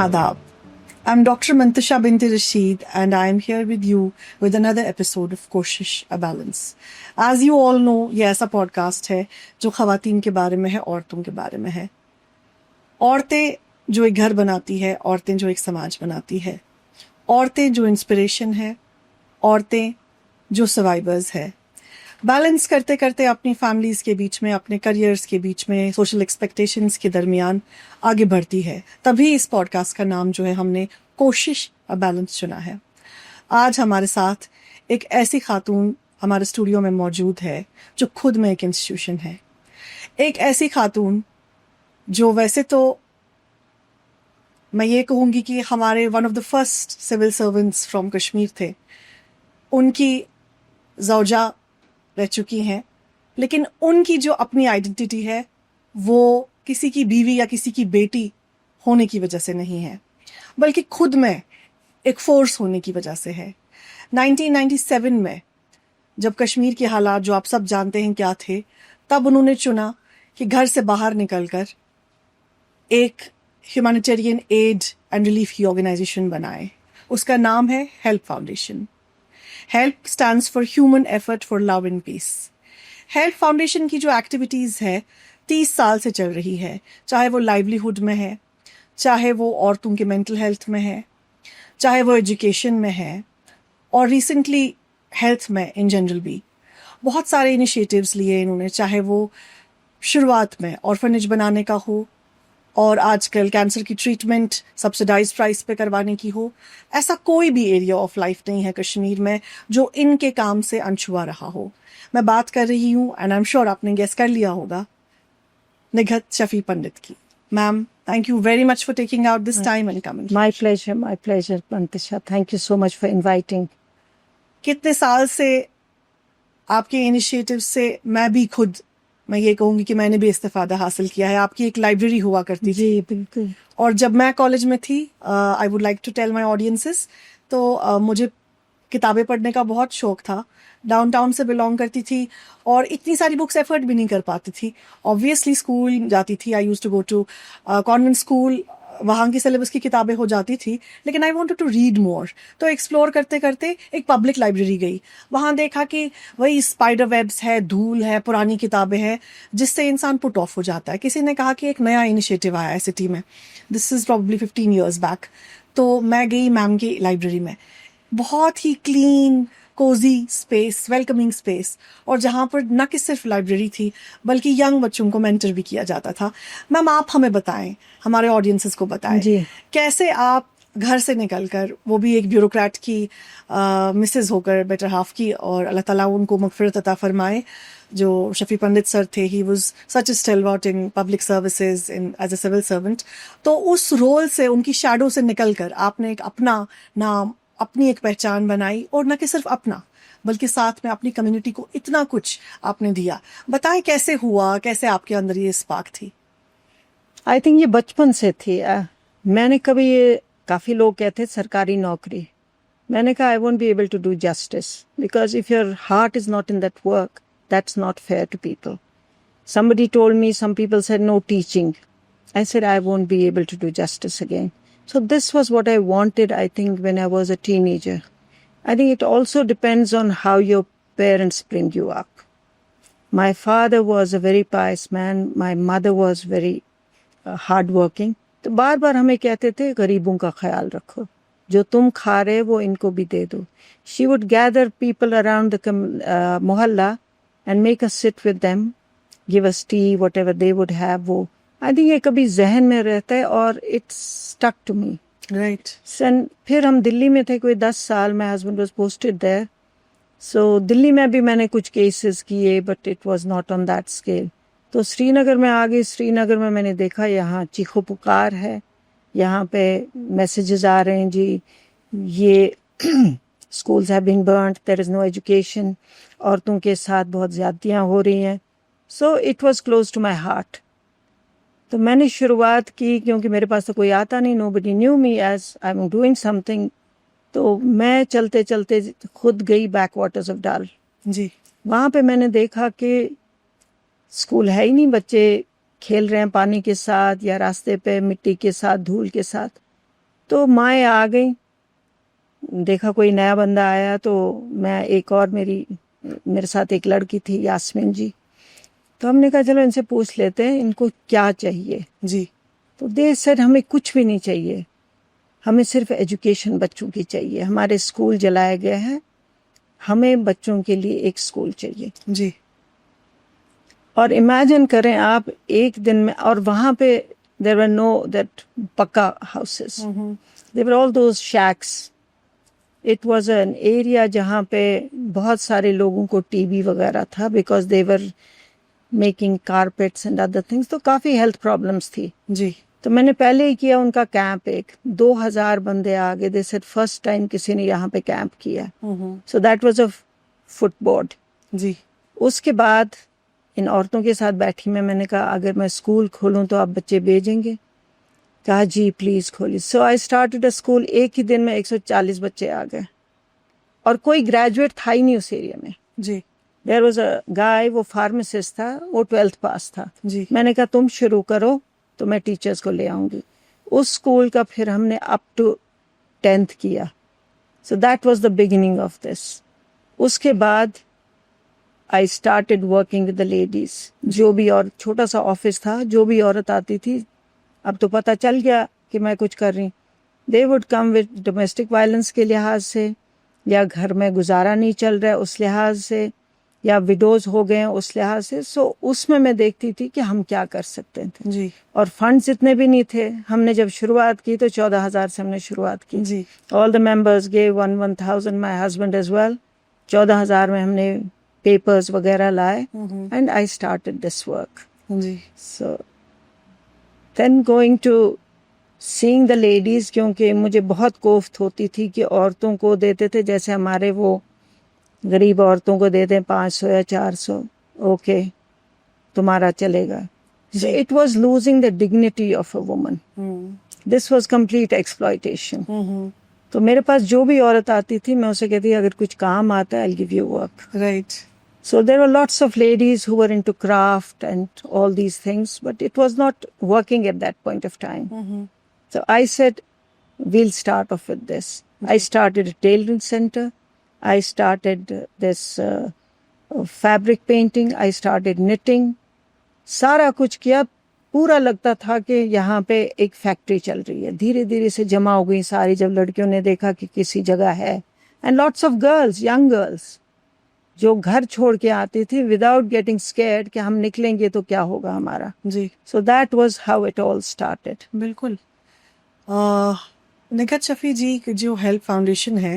Adab. I'm Dr. Mantasha Binti Rashid and I am here with you with another episode of Koshish A Balance. As you all know, ये ऐसा podcast है जो ख़वातीन के बारे में है, औरतों के बारे में है. औरतें जो एक घर बनाती है, औरतें जो एक समाज बनाती है, औरतें जो इंस्पिरेशन है, औरतें जो सर्वाइवर्स है. बैलेंस करते करते अपनी फैमिलीज़ के बीच में, अपने करियर्स के बीच में, सोशल एक्सपेक्टेशंस के दरमियान आगे बढ़ती है. तभी इस पॉडकास्ट का नाम जो है हमने कोशिश अ बैलेंस चुना है. आज हमारे साथ एक ऐसी खातून हमारे स्टूडियो में मौजूद है जो खुद में एक इंस्टीट्यूशन है. एक ऐसी खातून जो वैसे तो मैं ये कहूँगी कि हमारे one of the first civil servants from Kashmir थे. उनकी ज़ौजा रह चुकी हैं, लेकिन उनकी जो अपनी आइडेंटिटी है वो किसी की बीवी या किसी की बेटी होने की वजह से नहीं है, बल्कि खुद में एक फोर्स होने की वजह से है. 1997 में जब कश्मीर के हालात जो आप सब जानते हैं क्या थे, तब उन्होंने चुना कि घर से बाहर निकलकर एक ह्यूमैनिटेरियन एड एंड रिलीफ की ऑर्गेनाइजेशन बनाए. उसका नाम है help foundation. Help stands for human effort for love and peace. Help foundation की जो एक्टिविटीज़ है 30 साल से चल रही है, चाहे वो लाइवलीहुड में है, चाहे वो औरतों के मेंटल हेल्थ में है, चाहे वो एजुकेशन में है, और रिसेंटली हेल्थ में इन जनरल भी बहुत सारे इनिशिएटिव्स लिए इन्होंने. चाहे वो शुरुआत में ऑर्फनेज बनाने का हो और आजकल कैंसर की ट्रीटमेंट सब्सिडाइज्ड प्राइस पे करवाने की हो, ऐसा कोई भी एरिया ऑफ लाइफ नहीं है कश्मीर में जो इनके काम से अनछुआ रहा हो. मैं बात कर रही हूँ, एंड आई एम श्योर आपने गेस कर लिया होगा, निघत शफी पंडित की. Ma'am, thank you very much for taking out this time and coming. My pleasure, Mantasha. Thank you so much for inviting. कितने साल से आपके इनिशिएटिव से मैं ये कहूँगी कि मैंने भी इस्तेफादा हासिल किया है. आपकी एक लाइब्रेरी हुआ करती थी. जी बिल्कुल. और जब मैं कॉलेज में थी, I would like to tell my audiences, तो मुझे किताबें पढ़ने का बहुत शौक था. डाउनटाउन से बिलोंग करती थी और इतनी सारी बुक्स एफर्ट भी नहीं कर पाती थी. ऑब्वियसली स्कूल जाती थी, I used to go to convent school, वहाँ की सिलेबस की किताबें हो जाती थी, लेकिन I wanted to read more. तो एक्सप्लोर करते करते एक पब्लिक लाइब्रेरी गई. वहाँ देखा कि वही स्पाइडर वेब्स है, धूल है, पुरानी किताबें हैं, जिससे इंसान पुट ऑफ हो जाता है. किसी ने कहा कि एक नया इनिशिएटिव आया है सिटी में. This is probably 15 years back. तो मैं गई मैम की लाइब्रेरी में. बहुत ही clean, cosy space, welcoming space, और जहाँ पर न कि सिर्फ लाइब्रेरी थी बल्कि यंग बच्चों को मेंटर भी किया जाता था. मैम, आप हमें बताएं, हमारे ऑडियंसेस को बताएं जी. कैसे आप घर से निकलकर, वो भी एक ब्यूरोक्रेट की मिसेज होकर, बेटर हाफ की, और अल्लाह ताला उनको मगफिरत अता फरमाए, जो शफी पंडित सर थे, he was such a stalwart in public services in as a civil servant. तो उस रोल से, उनकी शैडो से निकलकर आपने एक अपना नाम, अपनी एक पहचान बनाई, और न कि सिर्फ अपना बल्कि साथ में अपनी कम्युनिटी को इतना कुछ आपने दिया. बताएं कैसे हुआ, कैसे आपके अंदर ये स्पार्क थी? आई थिंक ये बचपन से थी. मैंने कभी, ये काफ़ी लोग कहते सरकारी नौकरी, मैंने कहा I won't be able to do justice, because if your heart is not in that work, that's not fair to people. Somebody told me, some people said no teaching. I said I won't be able to do justice again. So this was what I wanted, I think, when I was a teenager. I think it also depends on how your parents bring you up. My father was a very pious man. My mother was very hardworking. तो बार बार हमें कहते थे गरीबों का ख्याल रखो, जो तुम खा रहे वो इनको भी दे दो. She would gather people around the mohalla and make us sit with them, give us tea, whatever they would have. वो I think ये कभी जहन में रहता है, और it stuck to me. Right. फिर हम दिल्ली में थे कोई 10 साल. My husband was posted there. So Delhi में भी मैंने कुछ केसेस किए, but it was not on that scale. तो श्रीनगर में आ गई. श्रीनगर में मैंने देखा यहाँ चीखो पुकार है, यहाँ पे मैसेजेस आ रहे हैं जी, ये schools have been burnt, there is no education, औरतों के साथ बहुत ज़्यादतियाँ हो रही हैं. So it was close to my heart. तो मैंने शुरुआत की, क्योंकि मेरे पास तो कोई आता नहीं, nobody knew me as I'm doing something. तो मैं चलते चलते खुद गई बैक वाटर्स ऑफ डाल जी. वहाँ पे मैंने देखा कि स्कूल है ही नहीं, बच्चे खेल रहे हैं पानी के साथ या रास्ते पे मिट्टी के साथ, धूल के साथ. तो माएँ आ गई, देखा कोई नया बंदा आया, तो मैं एक और मेरे साथ एक लड़की थी यास्मीन जी, तो हमने कहा चलो इनसे पूछ लेते हैं इनको क्या चाहिए। जी। तो दे सेड हमें कुछ भी नहीं चाहिए, हमें सिर्फ एजुकेशन बच्चों की चाहिए, हमारे स्कूल जलाए गए हैं, हमें बच्चों के लिए एक स्कूल चाहिए। जी। और इमेजिन करें आप एक दिन में, और वहां पे there were no that pucca houses, there were all those shacks. It was an area जहाँ पे बहुत सारे लोगों को टीबी वगैरह था, because they were making carpets and other things, तो काफी हेल्थ प्रॉब्लम्स थी। जी। तो मैंने पहले ही किया उनका कैंप, एक 2000 बंदे आ गए, दे सेड फर्स्ट टाइम किसी ने यहाँ पे कैंप किया। So that was a footboard. जी। उसके बाद इन औरतों के साथ बैठी मैंने कहा अगर मैं स्कूल खोलूं तो आप बच्चे भेजेंगे? कहा जी प्लीज खोलिए। सो आई स्टार्टेड अ स्कूल। एक ही दिन में 140 बच्चे आ गए, और कोई ग्रेजुएट था ही नहीं उस एरिया में। जी। देयर वाज अ गाय, वो फार्मासिस्ट था, वो 12th पास था। जी। मैंने कहा तुम शुरू करो तो मैं टीचर्स को ले आऊंगी। उस स्कूल का फिर हमने अप टू 10th किया। So that was the beginning of this. उसके बाद आई started working with the ladies. जो भी, और छोटा सा ऑफिस था, जो भी औरत आती थी, अब तो पता चल गया कि मैं कुछ कर रही, they would come with domestic violence के लिहाज से, या घर में गुजारा नहीं चल रहा है उस लिहाज से, या विडोज हो गए उस लिहाज से। सो उसमें मैं देखती थी कि हम क्या कर सकते थे। जी। और फंड्स इतने भी नहीं थे। हमने जब शुरुआत की तो 14,000 से हमने शुरुआत की। जी। All the members gave 1,000, my husband as well. 14,000 में हमने पेपर्स वगैरह लाए, and I started this work. जी। So then going to seeing the ladies, क्योंकि मुझे बहुत कोफ्त होती थी कि औरतों को देते थे, जैसे हमारे वो गरीब औरतों को देते हैं 500 या 400, ओके तुम्हारा चलेगा। So it was losing the dignity of a woman. This was complete exploitation. तो मेरे पास जो भी औरत आती थी, मैं उसे कहती अगर कुछ काम आता है I will give you work. Right. So there were lots of ladies who were into craft and all these things, but it was not working at that point of time. So I said, we'll start off with this. I started a tailoring center. I started this fabric painting. I started knitting. सारा कुछ किया। पूरा लगता था कि यहाँ पे एक फैक्ट्री चल रही है। धीरे धीरे से जमा हो गई सारी, जब लड़कियों ने देखा कि किसी जगह है। And lots of girls, young girls, जो घर छोड़ के आती थी विदाउट गेटिंग स्केर्ड कि हम निकलेंगे तो क्या होगा हमारा। जी। So that was how it all started. बिल्कुल। निखत शफी जी की जो हेल्प फाउंडेशन है,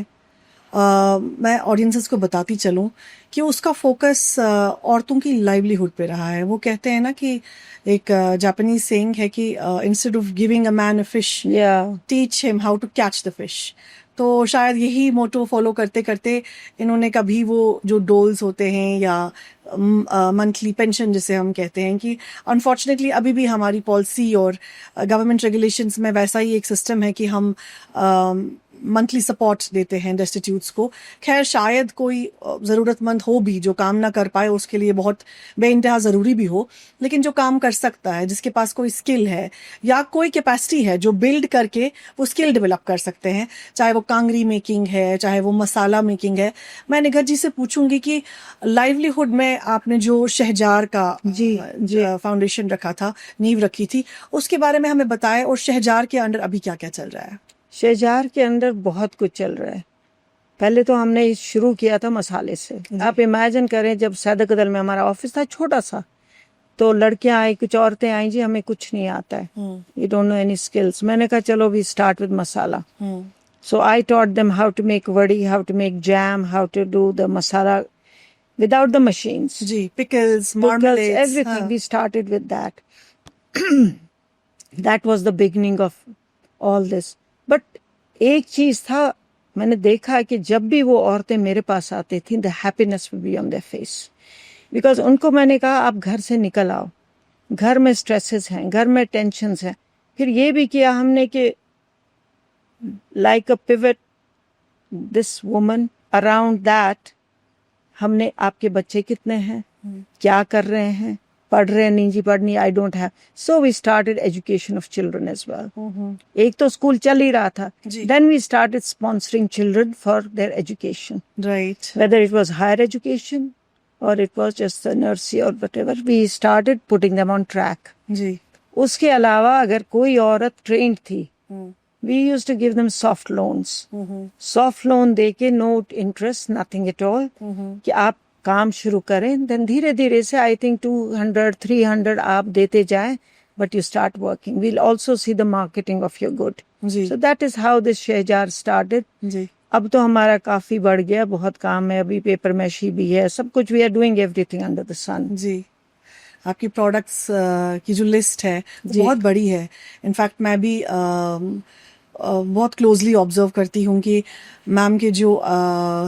मैं ऑडियंसेस को बताती चलूं कि उसका फोकस औरतों की लाइवलीहुड पे रहा है। वो कहते हैं ना कि एक जापानीज सेइंग है कि instead of giving a man a fish, teach him how to catch the fish. तो शायद यही मोटो फॉलो करते करते इन्होंने कभी वो जो डोल्स होते हैं या मंथली पेंशन जिसे हम कहते हैं, कि अनफॉर्चुनेटली अभी भी हमारी पॉलिसी और गवर्नमेंट रेगुलेशंस में वैसा ही एक सिस्टम है कि हम मंथली सपोर्ट देते हैं डेस्टिट्यूट्स को। खैर शायद कोई ज़रूरतमंद हो भी जो काम ना कर पाए, उसके लिए बहुत बेइंतहा ज़रूरी भी हो, लेकिन जो काम कर सकता है, जिसके पास कोई स्किल है या कोई कैपेसिटी है जो बिल्ड करके वो स्किल डेवलप कर सकते हैं, चाहे वो कांगरी मेकिंग है, चाहे वो मसाला मेकिंग है। मैं निगत जी से पूछूंगी कि लाइवलीहुड में आपने जो शहजार का फाउंडेशन रखा था, नींव रखी थी, उसके बारे में हमें बताएं, और शहजार के अंडर अभी क्या क्या चल रहा है? शहजार के अंदर बहुत कुछ चल रहा है। पहले तो हमने शुरू किया था मसाले से। आप इमेजिन करें, जब सैदकदल में हमारा ऑफिस था छोटा सा, तो लड़कियां आई, कुछ औरतें आई, जी हमें कुछ नहीं आता है, you don't know any skills. मैंने कहा चलो we start with masala. So I taught them how to make vadi, how to make jam, how to do the masala without the machines. जी, pickles, marmalades, everything. We started with that. That was the beginning of all this. But एक चीज था, मैंने देखा कि जब भी वो औरतें मेरे पास आती थी, the happiness would be on their face. Because उनको मैंने कहा आप घर से निकल आओ, घर में स्ट्रेसेस हैं, घर में टेंशन्स हैं। फिर ये भी किया हमने कि like a pivot, this woman, around that हमने आपके बच्चे कितने हैं, क्या कर रहे हैं, पढ़ रहे नहीं जी, पढ़नी, I don't have. So we started education of children as well. एक तो स्कूल चल ही रहा था. जी. Then we started sponsoring children for their education, right. whether it was higher education or it was just the nursery or whatever. We started putting them on track. जी. उसके अलावा अगर कोई औरत ट्रेंड थी, we used to give them soft loans. Soft loan देके no interest, nothing at all, कि आप काम शुरू करें. Then धीरे धीरे से I think 200, 300 आप देते जाएं, but you start working. We'll also see the marketing of your good. Ji. So that is how this शहजार started. जी. अब तो हमारा काफी बढ़ गया, बहुत काम है, अभी पेपर मैशी भी है, सब कुछ. We are doing everything under the sun. जी. आपकी प्रोडक्ट्स की जो लिस्ट है वो बहुत बड़ी है. इनफैक्ट मैं भी बहुत क्लोजली ऑब्जर्व करती हूँ कि मैम के जो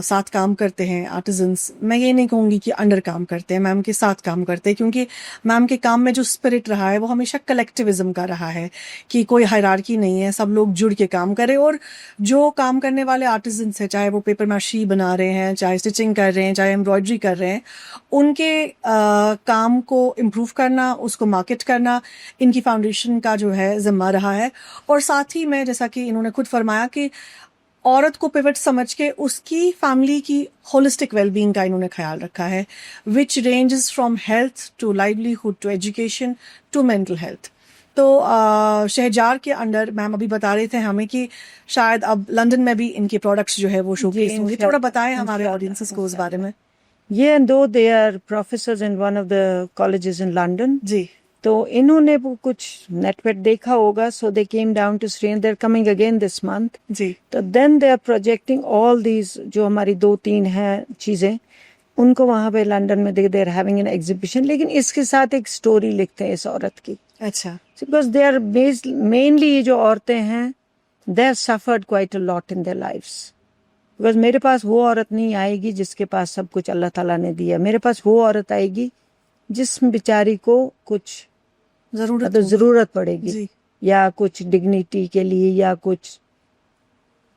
साथ काम करते हैं आर्टिजन्स, मैं ये नहीं कहूँगी कि अंडर काम करते हैं, मैम के साथ काम करते हैं, क्योंकि मैम के काम में जो स्पिरिट रहा है वो हमेशा कलेक्टिविज्म का रहा है कि कोई हायरार्की नहीं है, सब लोग जुड़ के काम करें. और जो काम करने वाले आर्टिजन्स हैं, चाहे वो पेपर मैशी बना रहे हैं, चाहे स्टिचिंग कर रहे हैं, चाहे एम्ब्रॉयडरी कर रहे हैं, उनके काम को इम्प्रूव करना, उसको मार्केट करना इनकी फाउंडेशन का जो है जिम्मा रहा है. और साथ ही मैं, जैसा कि इन्होंने खुद फरमाया कि औरत को पिवट समझ के उसकी फैमिली की होलिस्टिक वेलबींग का इन्होंने ख्याल रखा है, which ranges from health to livelihood to education to mental health. तो शहजार के अंडर मैम अभी बता रहे थे हमें कि शायद अब लंदन में भी इनके प्रोडक्ट्स जो है वो शोकेस होंगे. थोड़ा बताएं हमारे ऑडियंसेस को उस बारे में. ये दो they are professors in one of the colleges in London. जी. तो इन्होंने वो कुछ नेट पे देखा होगा, so they came down to Srinagar. They are coming again this month. जी. तो then they are projecting all these जो हमारी 2-3 हैं चीजें, उनको वहां पे लंदन में they are having an exhibition. लेकिन इसके साथ एक स्टोरी लिखते हैं इस औरत की. अच्छा. बिकॉज दे आर मेनली ये जो औरतें हैं, they are suffered quite a lot in their lifes. Because मेरे पास वो औरत नहीं आएगी जिसके पास सब कुछ अल्लाह ताला ने दिया. मेरे पास वो औरत आएगी जिस बेचारी को कुछ जरूरत पड़ेगी. जी. या कुछ डिग्निटी के लिए, या कुछ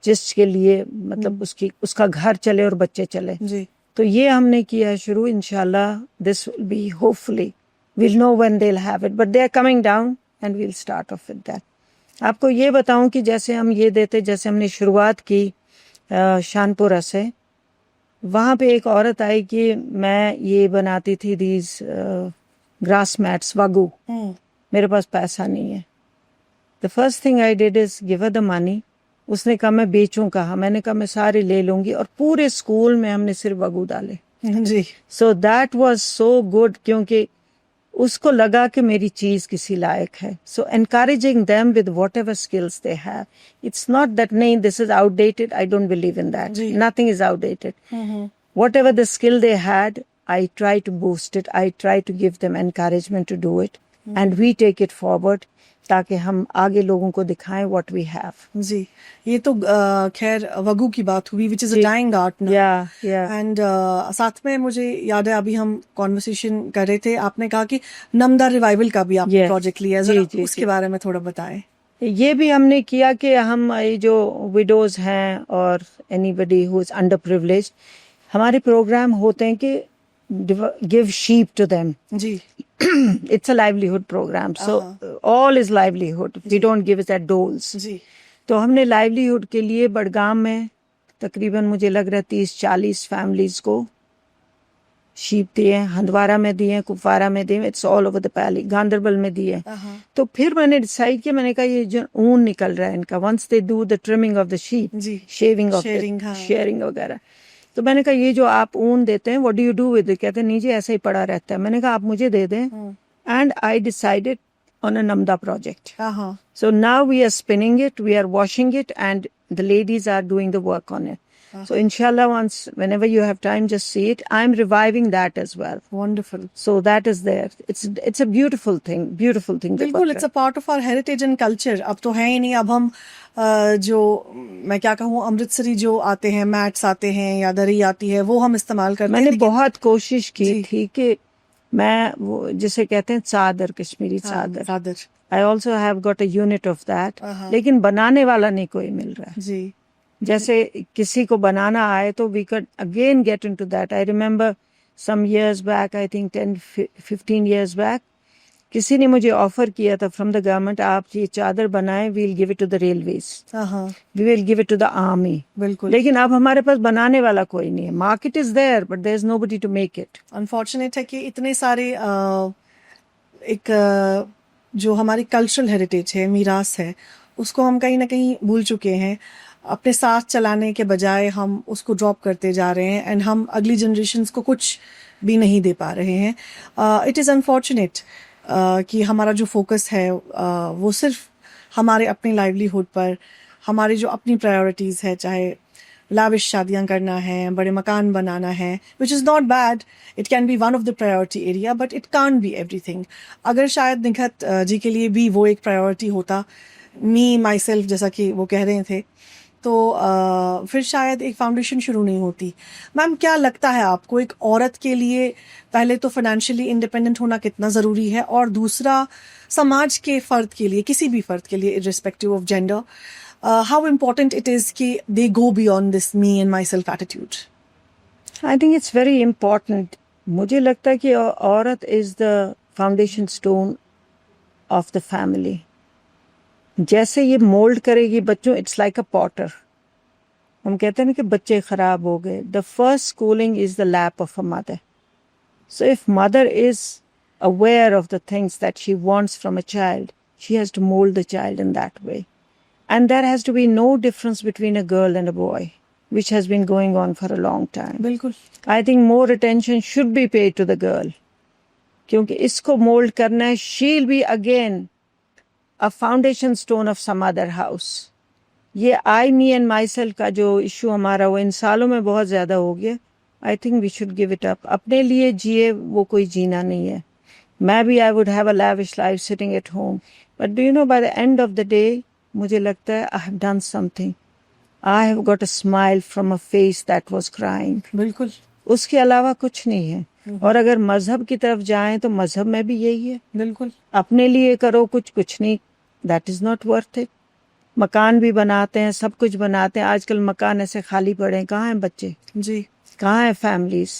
जिस के लिए मतलब उसका घर चले और बच्चे चले. जी. तो ये हमने किया है शुरू. इंशाल्लाह this will be, hopefully we'll know when they'll have it, but they are coming down and we'll start off with that. आपको ये बताऊं कि जैसे हम ये देते, जैसे हमने शुरुआत की शानपुरा से, वहाँ पे एक औरत आई कि मैं ये बनाती थी दीज ग्रास मैट्स, वागू. मेरे पास पैसा नहीं है. The first thing I did is give her the money. उसने कहा मैं बेचूं कहाँ. मैंने कहा मैं सारे ले लूंगी. और पूरे स्कूल में हमने सिर्फ वागू डाले. जी. So that was so good, क्योंकि उसको लगा कि मेरी चीज किसी लायक है. So encouraging them with whatever skills they have. It's not that नहीं this is outdated. I don't believe in that. Nothing is outdated. Whatever the skill they had, I try to boost it. I try to give them encouragement to do it, and we take it forward ताकि हम आगे लोगों को दिखाएं what we have. जी. ये तो खैर वगू की बात हुई, which is a dying art now. Yeah. And साथ में मुझे याद है अभी हम कॉन्वर्सेशन कर रहे थे, आपने कहा कि नमदा रिवाइवल का भी आपने प्रोजेक्ट लिया है. उसके बारे में थोड़ा बताएं. ये भी हमने किया कि हम ये जो विडोज हैं और anybody who is under privileged, हमारे प्रोग्राम होते हैं कि give sheep to them. Ji. It's a livelihood program, so all is livelihood. We don't give it at doles. जी. तो हमने livelihood के लिए बड़गाम में तकरीबन मुझे लग रहा है 30-40 families को sheep दिए, हंदवारा में दिए, कुपवारा में दिए, it's all over the valley, Ganderbal में दिए. तो फिर मैंने डिसाइड किया, मैंने कहा ये जो ऊन निकल रहा है इनका, once they do the trimming of the sheep, shaving of it, sharing वगैरह, तो मैंने कहा ये जो आप ऊन देते हैं, what do you do with it? कहते हैं नीचे ऐसे ही पड़ा रहता है. मैंने कहा आप मुझे दे दें. And I decided on a namda project. So now we are spinning it, we are washing it, and the ladies are doing the work on it. So inshallah, once, whenever you have time, just see it. I'm reviving that as well. Wonderful. So that is there. It's a beautiful thing. बिल्कुल, it's a part of our heritage and culture. अब तो है ही नहीं. अब हम जो मैं क्या कहूँ, अमृतसरी जो आते हैं, मैट्स आते हैं या दरी आती है, वो हम इस्तेमाल करते हैं. मैंने बहुत कोशिश की थी कि मैं वो जिसे कहते हैं चादर, कश्मीरी चादर. I also have got a unit of that. लेकिन बनाने वाला नहीं कोई मिल रहा है. जी. जैसे किसी को बनाना आए तो we could again get into that. I remember some years back, I think 10-15 years back, किसी ने मुझे ऑफर किया था फ्रॉम द गवर्नमेंट, आप ये चादर बनाएं, we will give it to the railways, हाँ we will give it to the army. बिल्कुल. लेकिन अब हमारे पास बनाने वाला कोई नहीं है. Market is there but there is nobody to make it. Unfortunate है कि इतने सारे जो हमारी कल्चरल हेरिटेज है, मीरास है, उसको हम कहीं ना कहीं भूल चुके हैं. अपने साथ चलाने के बजाय हम उसको ड्रॉप करते जा रहे हैं एंड हम अगली जनरेशन्स को कुछ भी नहीं दे पा रहे हैं. इट इज़ अनफॉर्चुनेट कि हमारा जो फोकस है वो सिर्फ हमारे अपनी लाइवलीहुड पर, हमारी जो अपनी प्रायोरिटीज़ है, चाहे लाविश शादियां करना है, बड़े मकान बनाना है, which is not bad, it can be one of the priority area, but it can't be everything. अगर शायद निखत जी के लिए भी वो एक प्रायोरिटी होता, मी माई सेल्फ जैसा कि वो कह रहे थे, तो फिर शायद एक फाउंडेशन शुरू नहीं होती. मैम, क्या लगता है आपको एक औरत के लिए पहले तो फाइनेंशियली इंडिपेंडेंट होना कितना ज़रूरी है, और दूसरा समाज के फ़र्द के लिए, किसी भी फ़र्द के लिए irrespective of gender, how important it is कि they go beyond this me and myself attitude? I think it's very important. मुझे लगता है कि औरत is the foundation stone of the family. जैसे ये मोल्ड करेगी बच्चों, इट्स लाइक अ पॉटर. हम कहते हैं ना कि बच्चे खराब हो गए. The first schooling is the lap of a mother. So if mother is aware of the things that she wants from a child, she has to mold the child in that way. And there has to be no difference between a girl and a boy, which has been going on for a long time. बिल्कुल. I think more attention should be paid to the girl. क्योंकि इसको mold करना है, she'll be again a foundation stone of some other house. ये I, me and myself का जो issue हमारा वो इन सालों में बहुत ज़्यादा हो गया. I think we should give it up. अपने लिए जिए वो कोई जीना नहीं है. Maybe I would have a lavish life sitting at home. But do you know, by the end of the day, मुझे लगता है I have done something. I have got a smile from a face that was crying. बिल्कुल. उसके अलावा कुछ नहीं है. और अगर मजहब की तरफ जाएं तो मजहब में भी यही है. बिल्कुल. अपने लिए करो कुछ नहीं. That is not worth it. मकान भी बनाते हैं, सब कुछ बनाते हैं. आजकल मकान ऐसे खाली पड़े हैं. कहाँ हैं बच्चे? जी. कहाँ हैं फैमिलीज?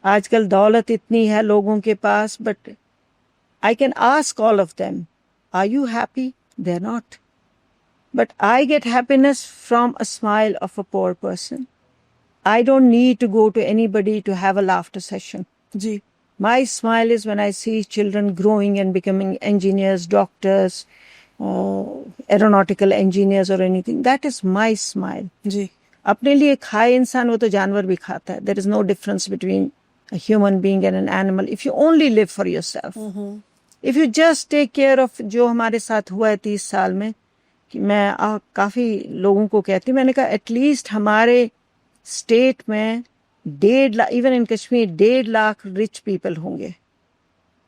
आजकल दौलत इतनी है लोगों के पास, but I can ask all of them, are you happy? They're not. But I get happiness from a smile of a poor person. I don't need to go to anybody to have a laughter session. जी. My smile is when I see children growing and becoming engineers, doctors, aeronautical engineers or anything. That is my smile. जी. अपने लिए खाए इंसान, वो तो जानवर भी खाता है. There is no difference between a human being and an animal if you only live for yourself. If you just take care of जो हमारे साथ हुआ है 30 साल में, कि मैं काफ़ी लोगों को कहती हूँ, मैंने कहा एटलीस्ट हमारे स्टेट में 1.5 lakh, even in Kashmir 1.5 lakh rich people होंगे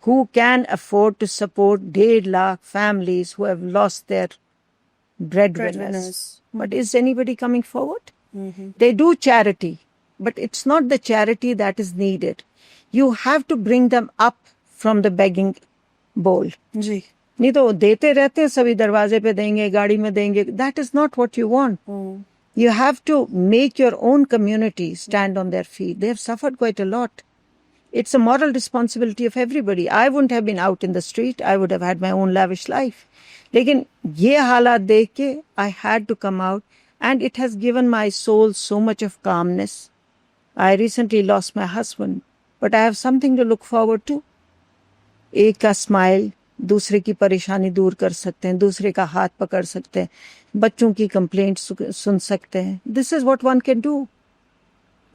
who can afford to support 1.5 lakh families who have lost their breadwinners. But is anybody coming forward? They do charity, but it's not the charity that is needed. You have to bring them up from the begging bowl. जी. नहीं तो देते रहते हैं, सभी दरवाजे पे देंगे, गाड़ी में देंगे. That is not what you want. You have to make your own community stand on their feet. They have suffered quite a lot. It's a moral responsibility of everybody. I wouldn't have been out in the street. I would have had my own lavish life. लेकिन ये हालात देख के I had to come out, and it has given my soul so much of calmness. I recently lost my husband, but I have something to look forward to. एक का smile दूसरे की परेशानी दूर कर सकते हैं, दूसरे का हाथ पकड़ सकते हैं, बच्चों की कंप्लेंट सुन सकते हैं. This is what one can do.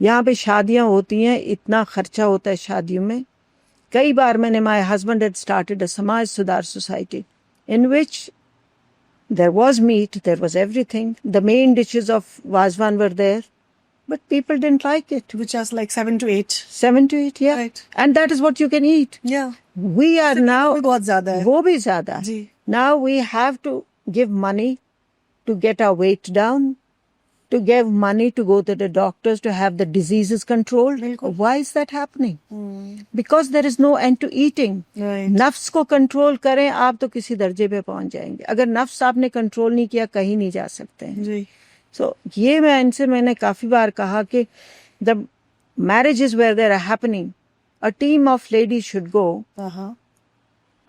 यहाँ पे शादियाँ होती हैं, इतना खर्चा होता है शादियों में. कई बार मैंने, my husband had started a समाज सुधार society in which there was meat, there was everything. The main dishes of Vazwan were there, but people didn't like it. Which is like 7 to 8. 7 to 8, yeah. Right. And that is what you can eat. Yeah. We are now, भी बहुत ज़्यादा है. वो भी ज़्यादा. जी. Now we have to give money to get our weight down, to give money to go to the doctors to have the diseases controlled. बिल्कुल. Why is that happening? Because there is no end to eating. Right. नफ्स को control करें आप तो किसी दर्जे पे पहुंच जाएंगे. अगर नफ्स आपने कंट्रोल नहीं किया, कहीं नहीं जा सकते हैं. जी. So ये मैंने काफी बार कहा कि the marriages where they are happening, a team of ladies should go, Uh-huh.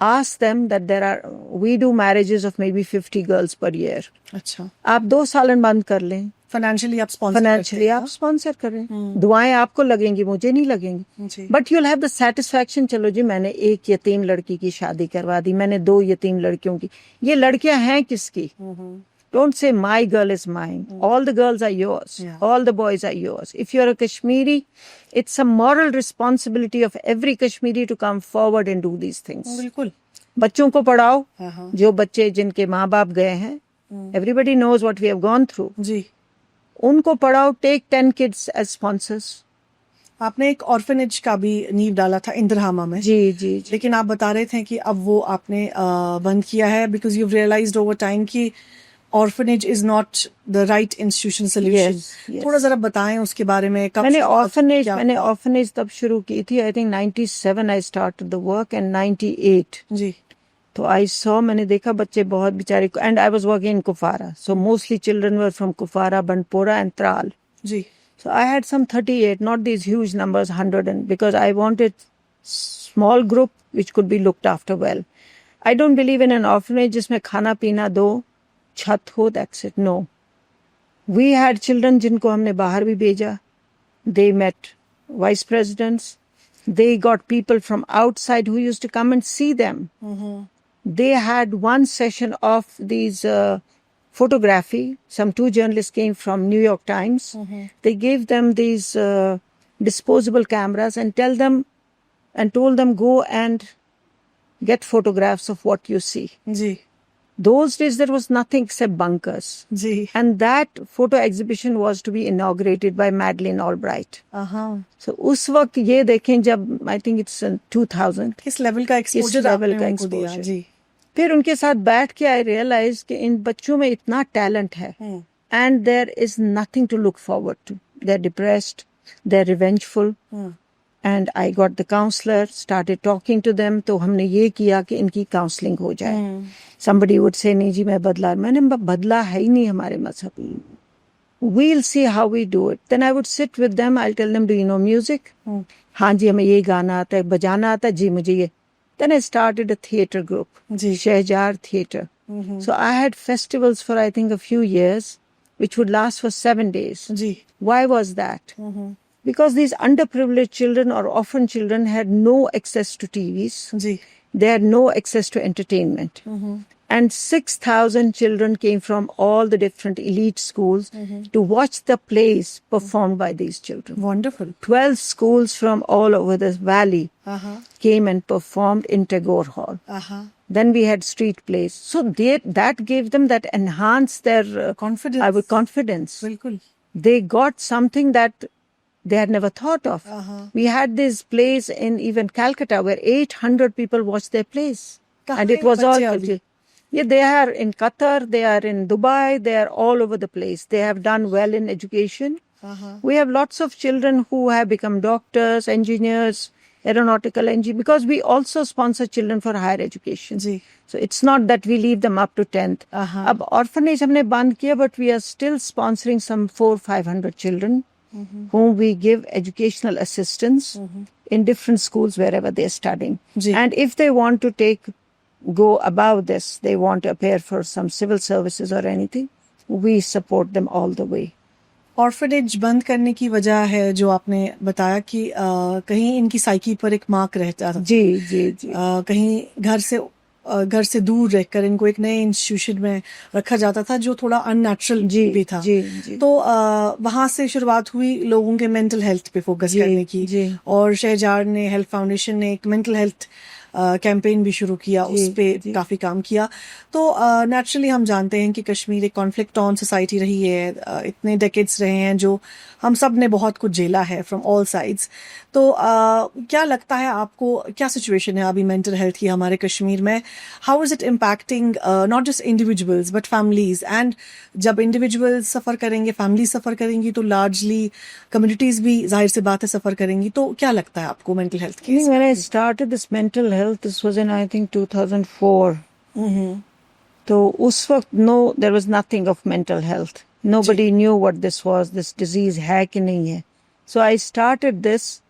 ask them that we do marriages of maybe 50 girls per year. अच्छा, आप 2 सालन बंद कर लें, फाइनेंशियली आप स्पॉन्सर फाइनेंशियली आप स्पॉन्सर करें, दुआएं आपको लगेंगी, मुझे नहीं लगेंगी, जी। But you'll have the satisfaction, चलो जी मैंने एक यतीम लड़की की शादी करवा दी, मैंने 2 यतीम लड़कियों की, ये लड़कियां हैं किसकी? Don't say my girl is mine. All the girls are yours. Yeah. All the boys are yours. If you're a Kashmiri, it's a moral responsibility of every Kashmiri to come forward and do these things. बिल्कुल। बच्चों को पढ़ाओ, हाँ। जो बच्चे जिनके माँ बाप गए हैं, everybody knows what we have gone through. जी। उनको पढ़ाओ, take 10 kids as sponsors. आपने एक ऑर्फनेज का भी नींव डाला था इंदिराहामा में। जी जी जी। लेकिन आप बता रहे थे कि अब वो आपने बंद किया है because you realised over time कि orphanage is not the right institution solution. yes. थोड़ा जरा बताएं उसके बारे में। कब मैंने क्या ऑर्फनेज तब शुरू की थी, I think 97 I started the work and 98। जी। तो मैंने देखा बच्चे बहुत बेचारे, and I was working in Kupwara, so mostly children were from Kupwara, Bandipora and Tral. जी। So I had some 38, not these huge numbers, 100, and because I wanted small group which could be looked after well. I don't believe in an orphanage जिसमें खाना पीना दो, छत हो, that's it. No. We had children जिनको हमने बाहर भी भेजा. They met vice presidents. They got people from outside who used to come and see them. They had one session of these photography. Some 2 journalists came from New York Times. They gave them these disposable cameras and told them go and get photographs of what you see. Ji. Those days there was nothing except bunkers. Ji. And that photo exhibition was to be inaugurated by Madeleine Albright. So उस वक्त ये देखें जब I think it's 2000. किस level का exposure level का उनको दिया। exposure. जी। फिर उनके साथ बैठ के आई रियलाइज कि इन बच्चों में इतना टैलेंट है and there is nothing to look forward to, they are depressed, they are revengeful, and I got the counsellor, started talking to them. तो हमने ये किया कि इनकी काउंसलिंग हो जाए। समबडी वुड से नहीं जी मैं मैंने बदला है ही नहीं हमारे मजहब, we'll see how we do it. Then I would sit with them, I'll tell them, do you know music? हाँ जी हमें ये गाना आता है, बजाना आता है जी मुझे ये। Then I started a theatre group, Shehjar Theatre. So I had festivals for I think a few years, which would last for 7 days. Ji. Why was that? Because these underprivileged children or orphan children had no access to TVs. Ji. They had no access to entertainment. And 6,000 children came from all the different elite schools to watch the plays performed by these children. Wonderful. 12 schools from all over the valley came and performed in Tagore Hall. Then we had street plays. So that gave them, that enhanced their confidence. Confidence. बिल्कुल। They got something that they had never thought of. We had these plays in even Calcutta where 800 people watched their plays. And it was all... Yeah, they are in Qatar, they are in Dubai, they are all over the place. They have done well in education. We have lots of children who have become doctors, engineers, aeronautical engineers, because we also sponsor children for higher education. Ji. So it's not that we leave them up to 10th. अब orphanage हमने बंद किया, but we are still sponsoring some 400-500 children whom we give educational assistance in different schools wherever they are studying. जी। And if they want to go above this, they want to appear for some civil services or anything, we support them all the way. Orphanage बंद करने की वजह है जो आपने बताया कि कहीं इनकी साइकी पर एक मार्क रहता था। जी जी जी। कहीं घर से दूर रहकर इनको एक नए इंस्टीट्यूशन में रखा जाता था जो थोड़ा अननेचुरल भी था। जी जी। तो वहां से शुरुआत हुई लोगों के मेंटल हेल्थ पे फोकस करने की। जी। और शहजार ने, हेल्थ फाउंडेशन ने एक मेंटल हेल्थ कैंपेन भी शुरू किया, उस पे काफी काम किया। तो नेचुरली हम जानते हैं कि कश्मीर एक कॉन्फ्लिक्ट ऑन सोसाइटी रही है, इतने डेकेड्स रहे हैं जो हम सब ने बहुत कुछ झेला है फ्रॉम ऑल साइड्स। तो क्या लगता है आपको, क्या सिचुएशन है अभी मेंटल हेल्थ की हमारे कश्मीर में? How is it impacting not just individuals but families? And जब इंडिविजुअल्स सफर करेंगे, फैमिली सफर करेंगी, तो लार्जली कम्युनिटीज भी जाहिर सी बात है सफर करेंगी। तो क्या लगता है आपको मेंटल हेल्थ की? When I started this mental health, this was in I think 2004. तो उस वक्त there was nothing of mental health. Nobody knew what this was, this disease है कि नहीं है. So I started this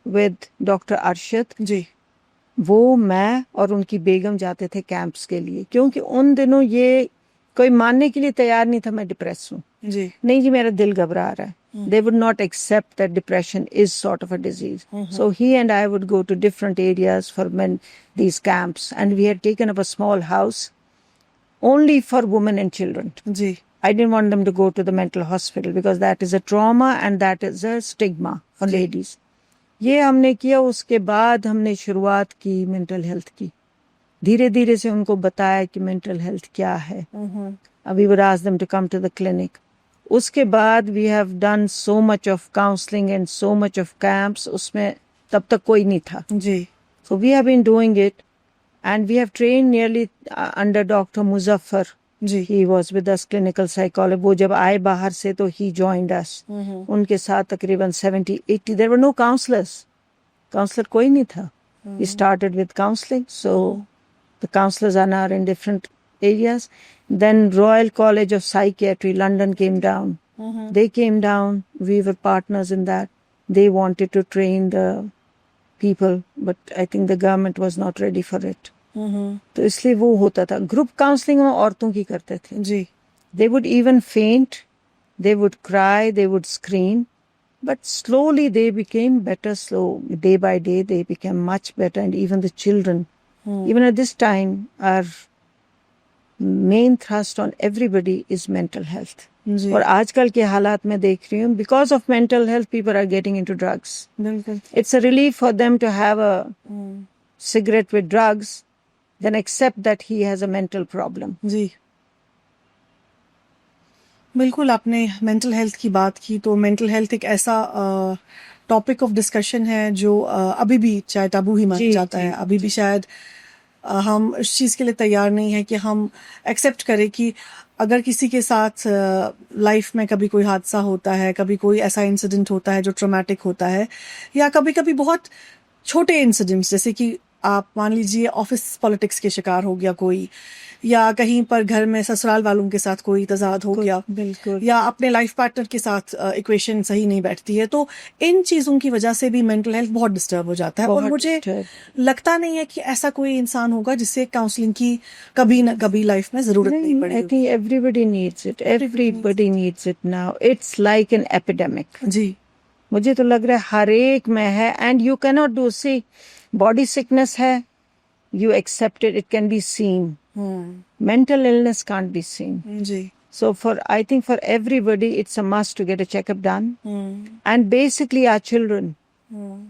with Dr. Arshad. जी वो, मैं और उनकी बेगम जाते थे कैंप्स के लिए, क्योंकि उन दिनों ये कोई मानने के लिए तैयार नहीं था मैं डिप्रेस हूँ. जी नहीं जी, मेरा दिल घबरा रहा है. They would not accept that depression is sort of a disease. So he and I would go to different areas for these camps, and we had taken up a small house only for women and children. Ji I didn't want them to go to the mental hospital because that is a trauma and that is a stigma for ladies. ये हमने किया. उसके बाद हमने शुरुआत की mental health की. धीरे धीरे से उनको बताया कि मेंटल हेल्थ क्या है. We would ask them to come to the clinic. उसके बाद we have done so much of counseling and so much of camps. उसमें तब तक कोई नहीं था. जी So we have been doing it, and we have trained nearly under Dr. Muzaffar. Ji He was with us, clinical psychologist. वो जब आए बाहर से तो he joined us. उनके साथ तकरीबन 70-80. There were no counselors. Counselor कोई नहीं था. We started with counseling. So the counselors are now in different areas. Then Royal College of Psychiatry, London came down. They came down. We were partners in that. They wanted to train the people, but I think the government was not ready for it. तो इसलिए वो होता था. Group counselling में औरतों की करते थे. जी They would even faint, they would cry, they would scream, but slowly they became better. Slow, day by day, they became much better, and even the children. Even at this time, our main thrust on everybody is mental health. जी और आजकल के हालात में देख रही हूँ, because of mental health, people are getting into drugs. बिल्कुल It's a relief for them to have a cigarette with drugs, then accept that he has a mental problem. जी बिल्कुल. आपने मेंटल हेल्थ की बात की तो मेंटल हेल्थ एक ऐसा topic of discussion है जो अभी भी चाहे टाबू ही माना जी, जाता है. अभी भी शायद हम इस चीज़ के लिए तैयार नहीं है कि हम एक्सेप्ट करें कि अगर किसी के साथ लाइफ में कभी कोई हादसा होता है, कभी कोई ऐसा इंसिडेंट होता है जो ट्रॉमेटिक होता है, या कभी कभी बहुत छोटे इंसिडेंट्स, जैसे कि आप मान लीजिए ऑफिस पॉलिटिक्स के शिकार हो गया कोई, या कहीं पर घर में ससुराल वालों के साथ कोई तजाद हो गया, बिल्कुल. या अपने लाइफ पार्टनर के साथ इक्वेशन सही नहीं बैठती है, तो इन चीज़ों की वजह से भी मेंटल हेल्थ बहुत डिस्टर्ब हो जाता है. और बहुत मुझे disturb. लगता नहीं है कि ऐसा कोई इंसान होगा जिससे काउंसलिंग की कभी न कभी लाइफ में जरूरत नहीं I पड़ेगी. think everybody needs it. Everybody needs it now. It's like an epidemic. जी मुझे तो लग रहा है हर एक में है. And you cannot do, see, body sickness है, you accept it, it can be seen. Mental illness can't be seen. Ji So I think for everybody, it's a must to get a checkup done. And basically our children,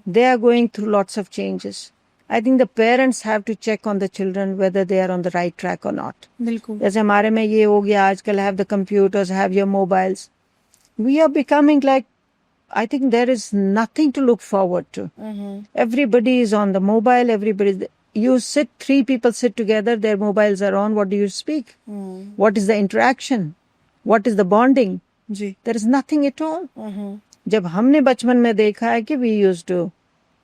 they are going through lots of changes. I think the parents have to check on the children whether they are on the right track or not. बिल्कुल. जैसे हमारे में ये हो गया आजकल, have the computers, have your mobiles. We are becoming like, I think there is nothing to look forward to. Everybody is on the mobile, you sit, 3 people sit together, their mobiles are on, what do you speak? What is the interaction? What is the bonding? Ji There is nothing at all. जब हमने बचपन में देखा है कि we used to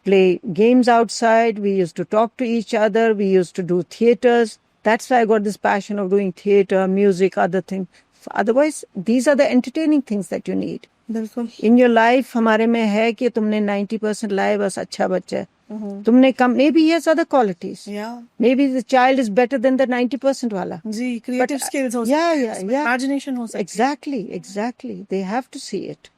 play games outside, we used to talk to each other, we used to do theaters. That's why I got this passion of doing theater, music, other things. Otherwise, these are the entertaining things that you need. बिल्कुल. In your life, हमारे में है कि तुमने 90% लाए, बस अच्छा बच्चा है. तुमने कम, maybe he has other qualities. Yeah. Maybe the child is better than the 90% वाला. जी क्रिएटिव स्किल्स हो Yeah, सकती yeah, है, yeah. इमेजिनेशन हो सकती Exactly. They have to see it.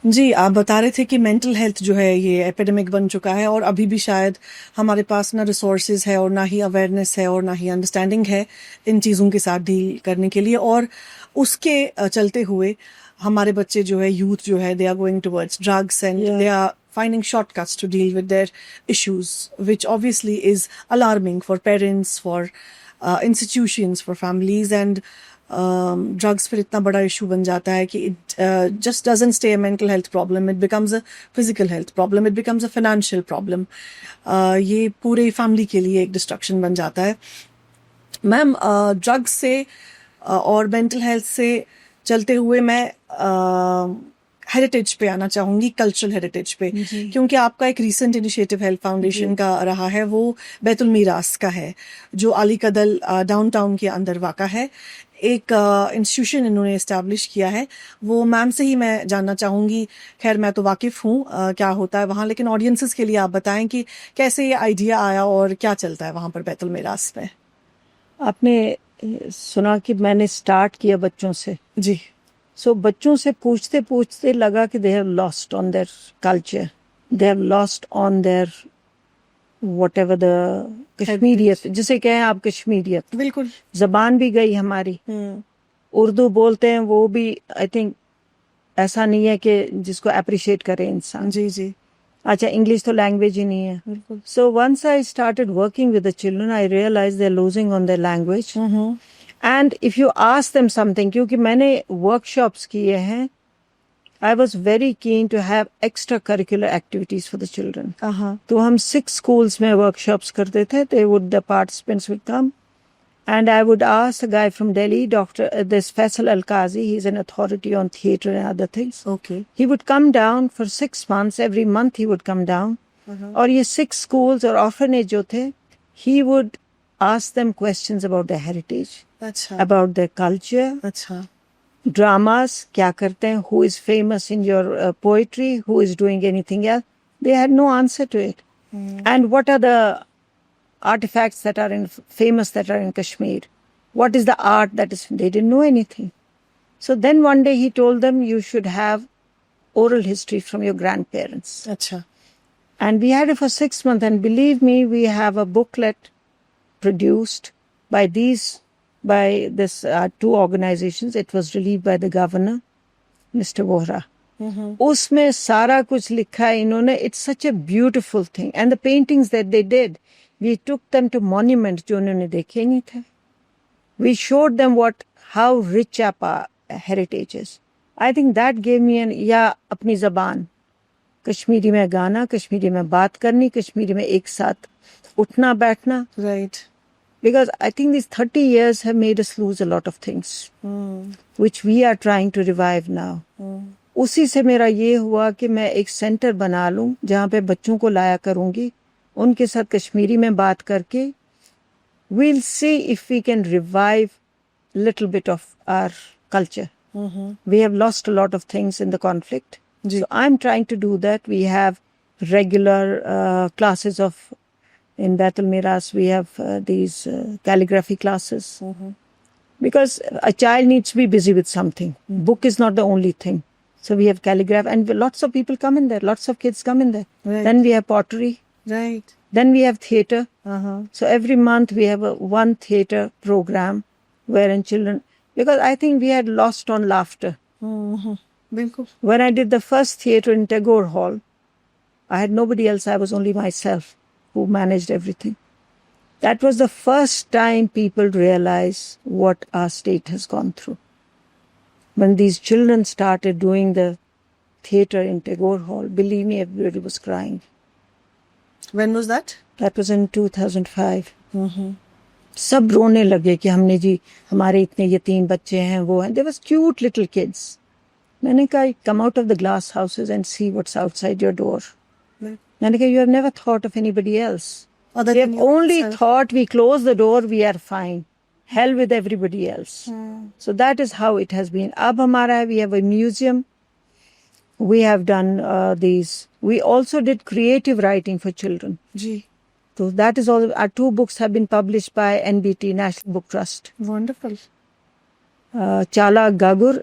है. जी आप बता रहे थे कि मेंटल हेल्थ जो है ये एपिडेमिक बन चुका है, और अभी भी शायद हमारे पास ना रिसोर्सेज है और ना ही अवेयरनेस है और ना ही अंडरस्टैंडिंग है इन चीज़ों के साथ डील करने के लिए. और उसके चलते हुए हमारे बच्चे जो है, यूथ जो है, they are going towards drugs and they are finding shortcuts to deal with their issues, which obviously is alarming for parents, for institutions, for families. And drugs फिर इतना बड़ा issue बन जाता है कि it just doesn't stay a mental health problem, it becomes a physical health problem, it becomes a financial problem. ये पूरे family के लिए एक destruction बन जाता है. मैम ड्रग्स से और मेंटल हेल्थ से चलते हुए मैं हेरिटेज पे आना चाहूंगी, कल्चरल हेरिटेज पे, क्योंकि आपका एक रीसेंट इनिशिएटिव हेल्थ फाउंडेशन का रहा है, वो बैतुल मीरास का है, जो अली कदल डाउनटाउन के अंदर वाक़ा है. एक इंस्टीट्यूशन इन्होंने इस्टेब्लिश किया है, वो मैम से ही मैं जानना चाहूँगी। खैर मैं तो वाकिफ़ हूँ क्या होता है वहाँ, लेकिन ऑडियंसेस के लिए आप बताएं कि कैसे ये आइडिया आया और क्या चलता है वहाँ पर बैतुल मिरास में। आपने सुना कि मैंने स्टार्ट किया बच्चों से, जी। सो बच्चों से पूछते पूछते लगा कि they have lost on their culture, they have lost on their whatever the कश्मीरियत, जिसे कहें आप कश्मीरियत, बिल्कुल। जबान भी गई हमारी। उर्दू बोलते हैं वो भी, आई थिंक ऐसा नहीं है कि जिसको अप्रिशिएट करे इंसान। जी जी अच्छा, इंग्लिश तो लैंग्वेज ही नहीं है। बिल्कुल। So once I started working with the children I realise they are losing on their language, and if you ask them something, क्योंकि मैंने वर्कशॉप्स किए हैं, I was very keen to have extra curricular activities for the children. तो हम 6 schools में workshops करते थे. The participants would come, and I would ask a guy from Delhi, Dr. This Faisal Al-Qazi, he's an authority on theatre and other things. Okay. He would come down for 6 months. Every month he would come down. और ये 6 schools और orphanage जो थे, he would ask them questions about their heritage, अच्छा about their culture. अच्छा Dramas, क्या करते हैं, who is famous in your poetry, who is doing anything else. They had no answer to it. And what are the artifacts that are famous that are in Kashmir? What is the art that is, they didn't know anything. So then one day he told them, you should have oral history from your grandparents. अच्छा And we had it for 6 months, and believe me, we have a booklet produced by this 2 organizations. It was relieved by the governor, Mr. Vohra. उसमें सारा कुछ लिखा है इन्होंने. It's such a beautiful thing. And the paintings that they did, we took them to monuments जो उन्होंने देखे नहीं थे. We showed them how rich our heritage is. I think that gave me या अपनी ज़बान, कश्मीरी में गाना, कश्मीरी में बात करनी, कश्मीरी में एक साथ उठना बैठना. right. Because I think these 30 years have made us lose a lot of things, which we are trying to revive now. उसी से मेरा ये हुआ कि मैं एक सेंटर बना लूं जहाँ पे बच्चों को लाया करूंगी, उनके साथ कश्मीरी में बात करके we'll see if we can revive little bit of our culture. We have lost a lot of things in the conflict. So I'm trying to do that. We have regular classes in Baitul Miras, we have these calligraphy classes. Because a child needs to be busy with something. Book is not the only thing. So we have calligraphy, and lots of people come in there. Lots of kids come in there. Right. Then we have pottery. Right. Then we have theatre. So every month we have one theatre program wherein children, because I think we had lost on laughter. बिल्कुल. When I did the first theatre in Tagore Hall, I had nobody else. I was only myself who managed everything. That was the first time people realized what our state has gone through. When these children started doing the theatre in Tagore Hall, believe me, everybody was crying. When was that? That was in 2005. सब रोने लगे कि हमने जी हमारे इतने यतीम बच्चे हैं वो हैं. There was cute little kids. मैंने कहा, come out of the glass houses and see what's outside your door. मैंने कहा, you have never thought of anybody else. They have only thought we close the door, we are fine. Hell with everybody else. So that is how it has been. अब हमारा we have a museum. We have done these. We also did creative writing for children. Ji. So that is all. Our 2 books have been published by NBT, National Book Trust. Wonderful. Chala Gagur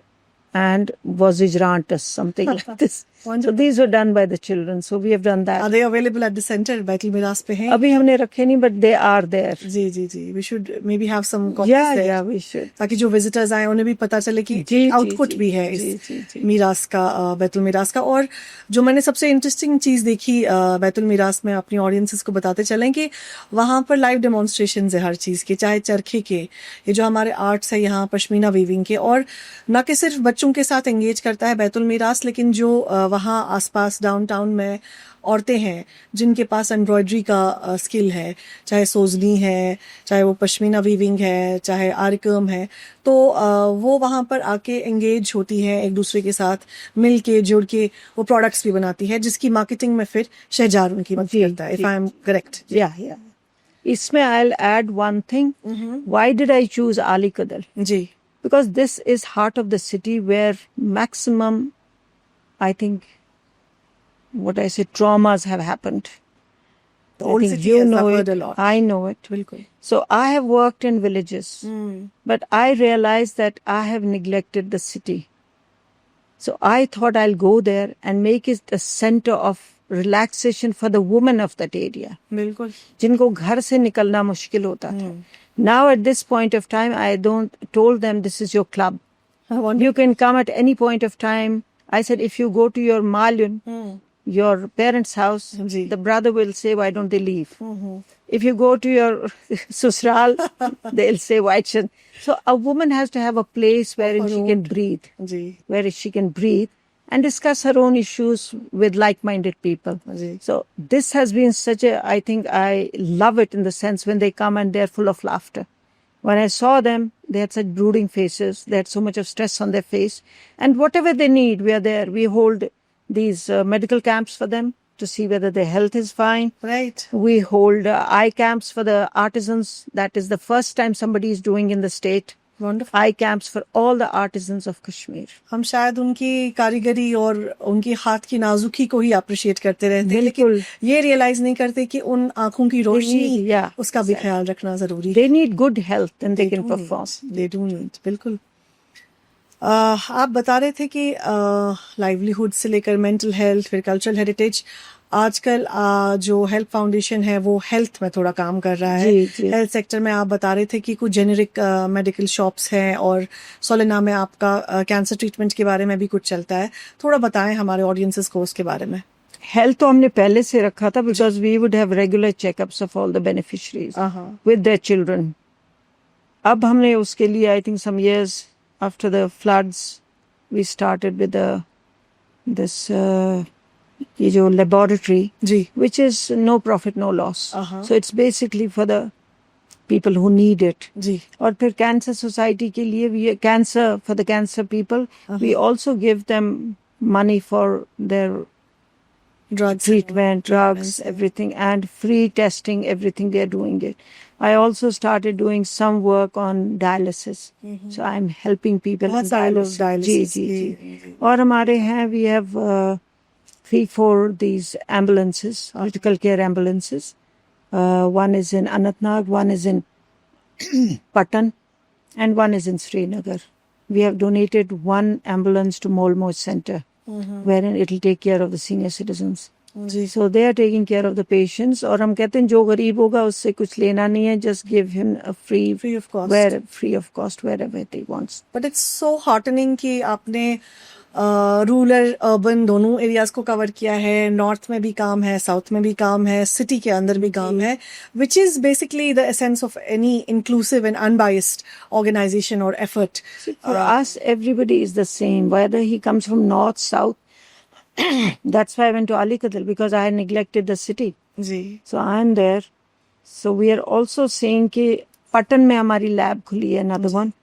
and Vazijrantus, something like this. So these were done by the children. So we have done that. Are they available at the center? Betul मिरास पे हैं? अभी हमने रखे नहीं, but they are there. Ji ji ji. We should maybe have some copies there. Yeah, we should. ताकि जो visitors आए उन्हें भी पता चले कि आउटपुट भी है इस मिरास का, बैतुल मिरास का. और जो मैंने सबसे इंटरेस्टिंग चीज देखी बैतुल मिरास में, अपनी ऑडियंसेस को बताते चलें कि वहाँ पर लाइव डेमोन्स्ट्रेशन है हर चीज के, चाहे चरखे के, ये जो हमारे आर्ट्स है यहाँ पश्मीना वीविंग के, और न कि सिर्फ बच्चों के साथ एंगेज करता है बैतुल मिरास, लेकिन जो वहाँ आसपास डाउनटाउन में औरतें हैं जिनके पास एम्ब्रॉयडरी का स्किल है, चाहे सोजनी है, चाहे वो पश्मीना वीविंग है, चाहे आरिकम है, तो वो वहाँ पर आके एंगेज होती हैं, एक दूसरे के साथ मिल के जुड़ के वो प्रोडक्ट्स भी बनाती है, जिसकी मार्केटिंग में फिर शहजार उनकी मदद करता है. If I am correct. इसमें I'll add one thing. Why did I choose Ali Kadal? Ji. because this is heart of the city where maximum, I think, what I say, traumas have happened. The I old think city you has know suffered it. a lot. I know it. बिल्कुल. So I have worked in villages, but I realized that I have neglected the city. So I thought I'll go there and make it a center of relaxation for the women of that area. बिल्कुल. जिनको घर से निकलना मुश्किल होता था. Now at this point of time, I don't told them this is your club. I want You can come at any point of time. I said if you go to your Malyun, your parents' house, ji. the brother will say, why don't they leave? If you go to your susral, they'll say, why shouldn't? So a woman has to have a place wherein she can breathe, ji. where she can breathe and discuss her own issues with like-minded people. Ji. So this has been such a, I think I love it in the sense when they come and they're full of laughter. When I saw them, they had such brooding faces. They had so much of stress on their face. And whatever they need, we are there. We hold these medical camps for them to see whether their health is fine. Right. We hold eye camps for the artisans. That is the first time somebody is doing in the state. Wonderful. Eye camps for all the artisans of Kashmir. हम शायद उनकी कारीगरी और उनकी हाथ की नाजुकी को ही appreciate करते रहते हैं, लेकिन ये रियलाइज नहीं करते कि उन आंखों की रोशनी, yeah, उसका भी ख्याल रखना जरूरी है. They need good health and they can perform. They do need, बिल्कुल. आप बता रहे थे कि लाइवलीहुड से लेकर मेंटल हेल्थ, फिर कल्चरल हेरिटेज, आजकल जो हेल्प फाउंडेशन है वो हेल्थ में थोड़ा काम कर रहा है. हेल्थ सेक्टर में आप बता रहे थे कि कुछ जेनेरिक मेडिकल शॉप्स हैं और सोलेना में आपका कैंसर ट्रीटमेंट के बारे में भी कुछ चलता है. थोड़ा बताएं हमारे ऑडियंसेस को उसके बारे में. हेल्थ तो हमने पहले से रखा था because we would have regular checkups of all the beneficiaries with their children. अब हमने उसके लिए I think some years after the floods we started with this ये जो लेबोरेटरी जी, which is no profit no loss. So it's basically for the people who need it. जी. और फिर कैंसर सोसाइटी के लिए भी cancer for the cancer people we also give them money for their Drugs. treatment, drugs, everything, and free testing, everything they are doing it. I also started doing some work on dialysis. So I'm helping people बहुत in सारे लोग dialysis. dialysis जी, की- जी. और हमारे हैं, we have 3-4 these ambulances, critical care ambulances. One is in Anantnag, one is in Patan, and one is in Srinagar. We have donated one ambulance to Molmo Center, wherein it will take care of the senior citizens. Ji. So they are taking care of the patients. और हम कहते हैं जो गरीब होगा उससे कुछ लेना नहीं है, just give him a free Free of cost. free of cost wherever they want. But it's so heartening कि आपने रूरल अर्बन दोनों एरियाज को कवर किया है. नॉर्थ में भी काम है, साउथ में भी काम है, सिटी के अंदर भी काम है, which is basically the essence of any inclusive and unbiased organisation और effort. For us, everybody is the same, whether he comes from north, south. That's why I went to Alikadal, because I had neglected the city. जी. So I am there. So we are also saying कि पटन में हमारी lab खुली है, another one.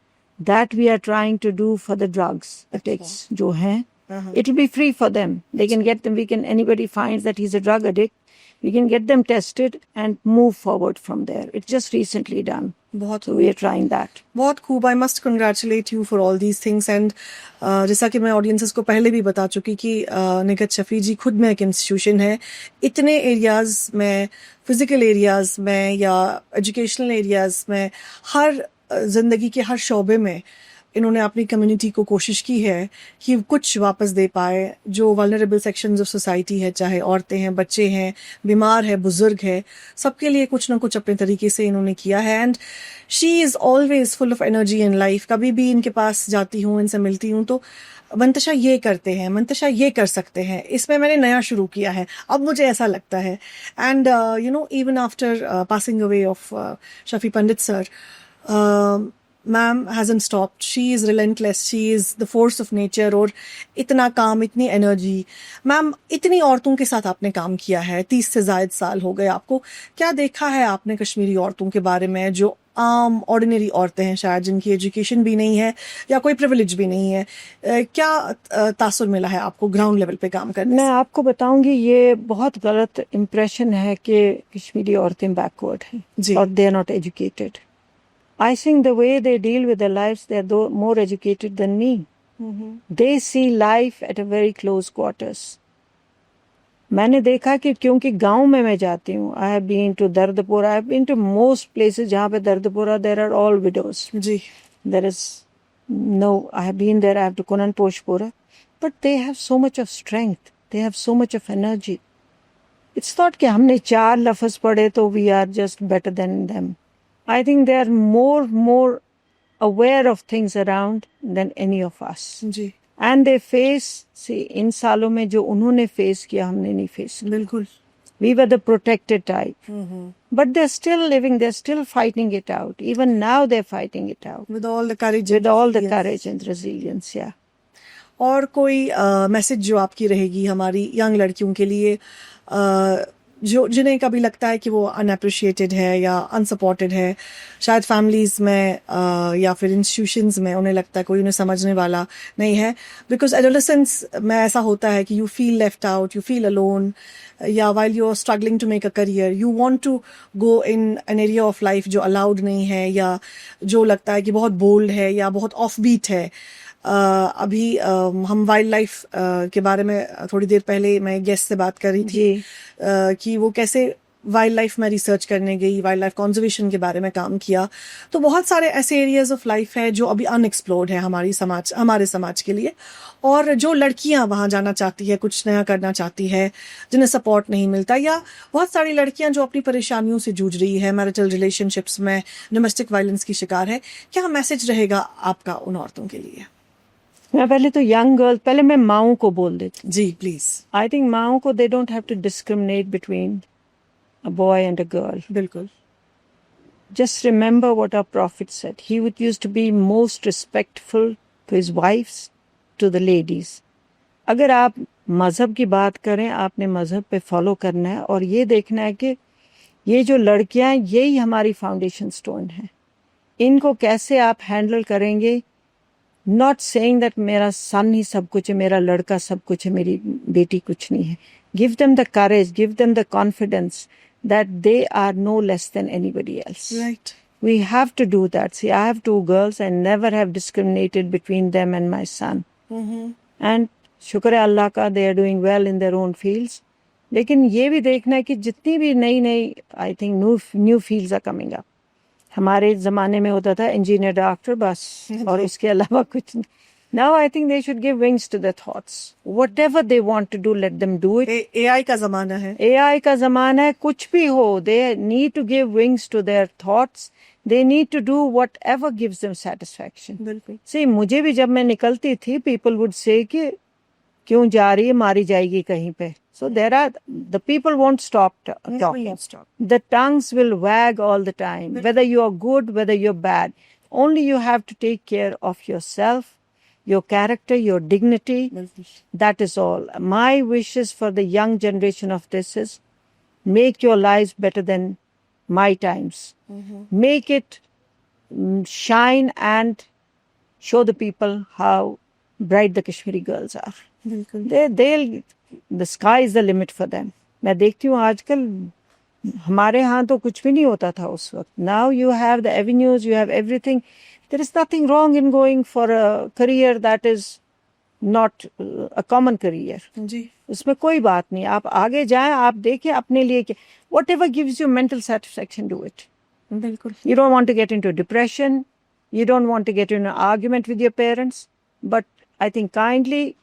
That we are trying to do for the drugs addicts जो हैं. It will be free for them. They can get them. Anybody finds that he's a drug addict, we can get them tested and move forward from there. It's just recently done. बहुत So we are trying that. बहुत खूब. I must congratulate you for all these things. And जैसा कि मैं audiences को पहले भी बता चुकी कि निगत शफी जी खुद में एक इंस्टीट्यूशन है. इतने एरियाज में, फिजिकल एरियाज में या एजुकेशनल एरियाज में, हर जिंदगी के हर शोबे में इन्होंने अपनी कम्युनिटी को कोशिश की है कि कुछ वापस दे पाए. जो वल्नरेबल सेक्शंस ऑफ सोसाइटी है, चाहे औरतें हैं, बच्चे हैं, बीमार है, बुजुर्ग है, सबके लिए कुछ ना कुछ अपने तरीके से इन्होंने किया है. And she is always full of energy in life. कभी भी इनके पास जाती हूँ, इनसे मिलती हूँ तो मंतशा ये करते हैं, मंतशा ये कर सकते हैं, इसमें मैंने नया शुरू किया है, अब मुझे ऐसा लगता है. And you know, even after passing away of Shafi Pandit sir, ma'am hasn't stopped. She is relentless. She is the force of nature. और इतना काम, इतनी एनर्जी. मैम, इतनी औरतों के साथ आपने काम किया है, 30 से ज़ायद साल हो गए आपको. क्या देखा है आपने कश्मीरी औरतों के बारे में, जो आम ऑर्डिनरी औरतें हैं, शायद जिनकी एजुकेशन भी नहीं है या कोई प्रिविलेज भी नहीं है? क्या तासुर मिला है आपको ग्राउंड लेवल पे काम करने मैं आपको बताऊंगी, ये बहुत गलत इम्प्रेशन है कि कश्मीरी औरतें बैकवर्ड हैं जी. और they are not educated. I think the way they deal with their lives, they're more educated than me. They see life at a very close quarters. मैंने देखा कि क्योंकि गांव में मैं जाती हूँ, I have been to Dardapura, I have been to most places जहाँ पे Dardapura, there are all widows. Ji. There is no, I have been there, I have to Kunanposhpura, but they have so much of strength, they have so much of energy. It's not कि हमने 4 लफ्ज़ पढ़े तो we are just better than them. I think they are more aware of things around than any of us. Ji. And they face, see, इन सालों में जो उन्होंने face किया हमने नहीं face किया. बिल्कुल. We were the protected type. But they're still living, they're still fighting it out. Even now they're fighting it out. With all the courage. With all the courage and resilience, yeah. और कोई message जो आपकी रहेगी हमारी young लड़कियों के लिए जो जिन्हें कभी लगता है कि वो अनअप्रिशिएटेड है या अनसपोर्टेड है, शायद फैमिलीज में या फिर इंस्टीट्यूशंस में उन्हें लगता है कोई उन्हें समझने वाला नहीं है, बिकॉज एडोलेसेंस में ऐसा होता है कि you feel left out, you feel alone, या while you are struggling to make a career you want to go in an area of life जो अलाउड नहीं है या जो लगता है कि बहुत बोल्ड है या बहुत ऑफ बीट है. अभी हम वाइल्ड लाइफ के बारे में थोड़ी देर पहले मैं गेस्ट से बात कर रही थी कि वो कैसे वाइल्ड लाइफ में रिसर्च करने गई, वाइल्ड लाइफ कंजर्वेशन के बारे में काम किया. तो बहुत सारे ऐसे एरियाज ऑफ लाइफ है जो अभी अनएक्सप्लोर्ड है हमारे समाज के लिए, और जो लड़कियां वहां जाना चाहती है, कुछ नया करना चाहती है, जिन्हें सपोर्ट नहीं मिलता, या बहुत सारी लड़कियां जो अपनी परेशानियों से जूझ रही है, मैरिटल रिलेशनशिप्स में डोमेस्टिक वायलेंस की शिकार है, क्या मैसेज रहेगा आपका उन औरतों के लिए? मैं पहले तो यंग गर्ल, पहले मैं माओं को बोल देती. जी प्लीज. आई थिंक माओं को they don't have to discriminate between a boy and a girl. बिल्कुल. Just remember what our prophet said. He would used to be most respectful to his wives, to the ladies. अगर आप मजहब की बात करें, आपने मजहब पे फॉलो करना है और ये देखना है कि ये जो लड़कियां हैं यही हमारी फाउंडेशन स्टोन है. इनको कैसे आप हैंडल करेंगे? नॉट सेइंग दैट मेरा सन ही सब कुछ है, मेरा लड़का सब कुछ है, मेरी बेटी कुछ नहीं है. Give them the courage, give them the confidence that they are no less than anybody else. Right. We have to do that. See, I have 2 girls and never have discriminated between them and my son. And शुक्र है अल्लाह का, they are doing well in their own fields. लेकिन ये भी देखना है कि जितनी भी नई I think new fields are coming up. हमारे ज़माने में होता था इंजीनियर, डॉक्टर, बस, और इसके अलावा कुछ नहीं. Now I think they should give wings to their thoughts. Whatever they want to do, let them do it. AI का ज़माना है. AI का ज़माना है, कुछ भी हो. They need to give wings to their thoughts. They need to do whatever gives them satisfaction. बिल्कुल. See, मुझे भी जब मैं निकलती थी, people would say कि क्यों जा रही है, मारी जाएगी कहीं पे. So the people won't stop talking. Won't stop. The tongues will wag all the time. Whether you are good, whether you're bad. Only you have to take care of yourself, your character, your dignity. That is all. My wishes for the young generation of this is make your lives better than my times. Make it shine and show the people how bright the Kashmiri girls are. The sky is the limit for them. मैं देखती हूँ आजकल हमारे यहाँ तो कुछ भी नहीं होता था उस वक्त. Now you have the avenues, you have everything. There is nothing wrong in going for a career that is not a common career. जी. उसमें कोई बात नहीं. आप आगे जाएं, आप देखें अपने लिए कि whatever gives you mental satisfaction, do it. बिल्कुल. You don't want to get into depression. You don't want to get in an argument with your parents. But I think kindly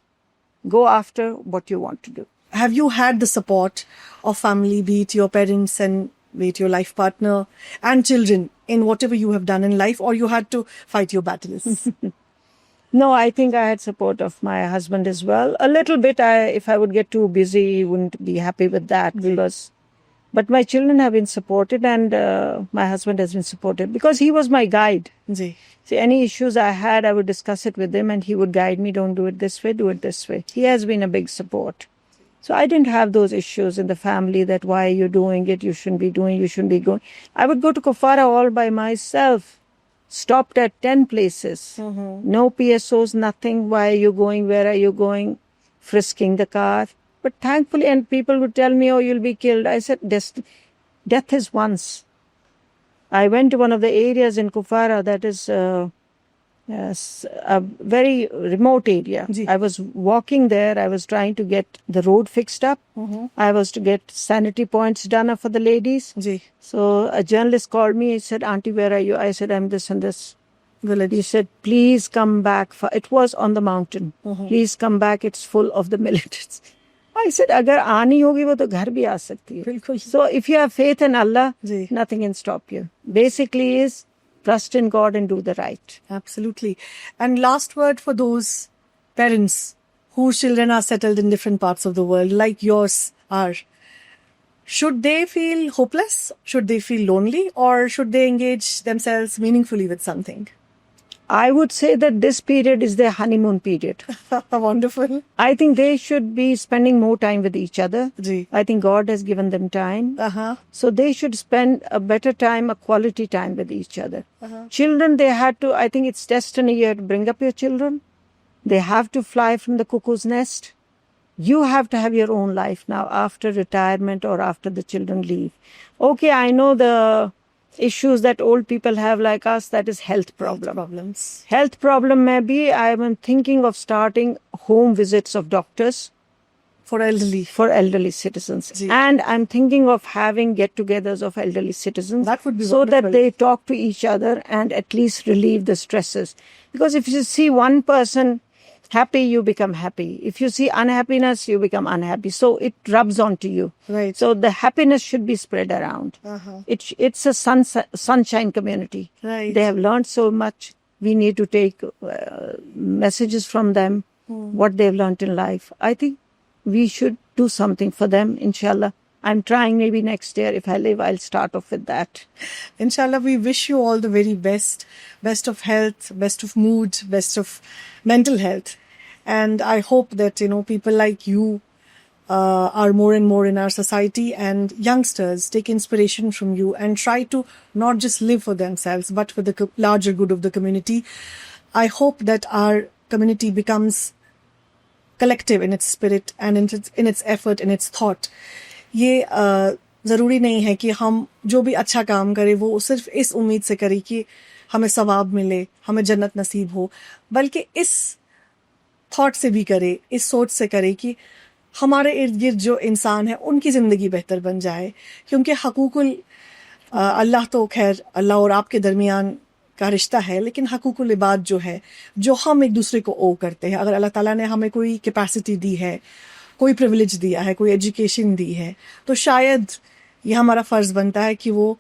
go after what you want to do. Have you had the support of family, be it your parents and be it your life partner and children in whatever you have done in life, or you had to fight your battles? No, I think I had support of my husband as well. A little bit. If I would get too busy, he wouldn't be happy with that. But my children have been supported, and my husband has been supported because he was my guide. Ji. See, any issues I had, I would discuss it with him, and he would guide me. Don't do it this way, do it this way. He has been a big support. So I didn't have those issues in the family that why are you doing it, you shouldn't be doing, you shouldn't be going. I would go to Kufara all by myself. Stopped at 10 places. No PSOs, nothing. Why are you going? Where are you going? Frisking the car. But thankfully, and people would tell me, oh, you'll be killed. I said, death is once. I went to one of the areas in Kufara that is a very remote area. Ji. I was walking there. I was trying to get the road fixed up. I was to get sanitary points done for the ladies. Ji So a journalist called me. He said, "Auntie, where are you?" I said, "I'm this and this." village. He said, "Please come back." It was on the mountain. "Please come back. It's full of the militants." I said, "अगर आनी होगी वो तो घर भी आ सकती है." बिल्कुल So if you have faith in Allah, ji nothing can stop you. Basically is trust in God and do the right. Absolutely. And last word for those parents whose children are settled in different parts of the world, like yours are. Should they feel hopeless? Should they feel lonely? Or should they engage themselves meaningfully with something? I would say that this period is their honeymoon period. Wonderful. I think they should be spending more time with each other. Ji. I think God has given them time. Uh-huh. So they should spend a better time, a quality time with each other. Children, they had to, I think it's destiny here to bring up your children. They have to fly from the cuckoo's nest. You have to have your own life now after retirement or after the children leave. Okay, I know the issues that old people have like us, that is health problem. Problems. Health problem maybe I am thinking of starting home visits of doctors For elderly. for elderly citizens. Ji. And I'm thinking of having get-togethers of elderly citizens. That would be so wonderful. that they talk to each other and at least relieve the stresses. Because if you see one person happy, you become happy. If you see unhappiness, you become unhappy. So it rubs onto you. Right. So the happiness should be spread around. It's a sunshine community. Right. They have learned so much. We need to take messages from them, what they've learned in life. I think we should do something for them, inshallah. I'm trying maybe next year. If I live, I'll start off with that. Inshallah, we wish you all the very best. Best of health, best of mood, best of mental health. And I hope that, people like you are more and more in our society, and youngsters take inspiration from you and try to not just live for themselves, but for the larger good of the community. I hope that our community becomes collective in its spirit and in its effort, in its thought. ये ज़रूरी नहीं है कि हम जो भी अच्छा काम करें वो सिर्फ इस उम्मीद से करें कि हमें सवाब मिले, हमें जन्नत नसीब हो, बल्कि इस थॉट से भी करे, इस सोच से करे कि हमारे इर्द गिर्द जो इंसान है उनकी ज़िंदगी बेहतर बन जाए. क्योंकि हकूकुल अल्लाह तो खैर अल्लाह और आपके दरमियान का रिश्ता है, लेकिन हकूकुल इबाद जो है, जो हम एक दूसरे को ओ करते हैं, अगर अल्लाह ताला ने हमें कोई कैपेसिटी दी है, कोई प्रिविलेज दिया है, कोई एजुकेशन दी है, तो शायद ये हमारा फ़र्ज़ बनता है कि वो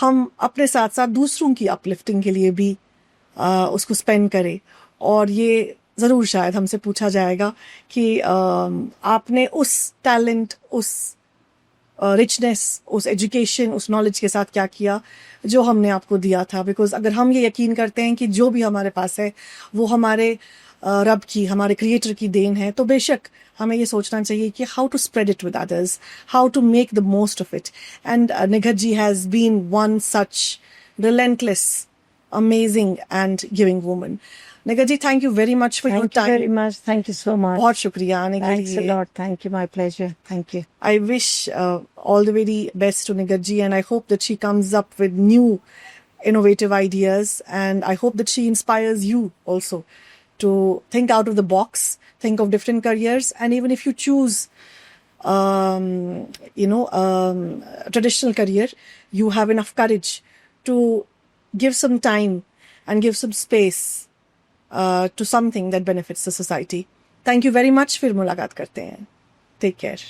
हम अपने साथ साथ दूसरों की अपलिफ्टिंग के लिए भी उसको स्पेंड करें. और ये ज़रूर शायद हमसे पूछा जाएगा कि आपने उस टैलेंट, उस रिचनेस, उस एजुकेशन, उस नॉलेज के साथ क्या किया जो हमने आपको दिया था. बिकॉज अगर हम ये यकीन करते हैं कि जो भी हमारे पास है वो हमारे रब की, हमारे क्रिएटर की देन है, तो बेशक हमें ये सोचना चाहिए कि how to spread it with others, how to make the most of it. And Nighat ji has been one such relentless, amazing and giving woman. Nigat ji, thank you very much for your time. Thank you very much. Thank you so much. बहुत शुक्रिया आने के Thanks a लिए. lot. Thank you. My pleasure. Thank you. I wish all the very best to Nigat ji, and I hope that she comes up with new innovative ideas, and I hope that she inspires you also to think out of the box, think of different careers, and even if you choose traditional career, you have enough courage to give some time and give some space to something that benefits the society. Thank you very much. फिर मुलाकात करते हैं. Take care.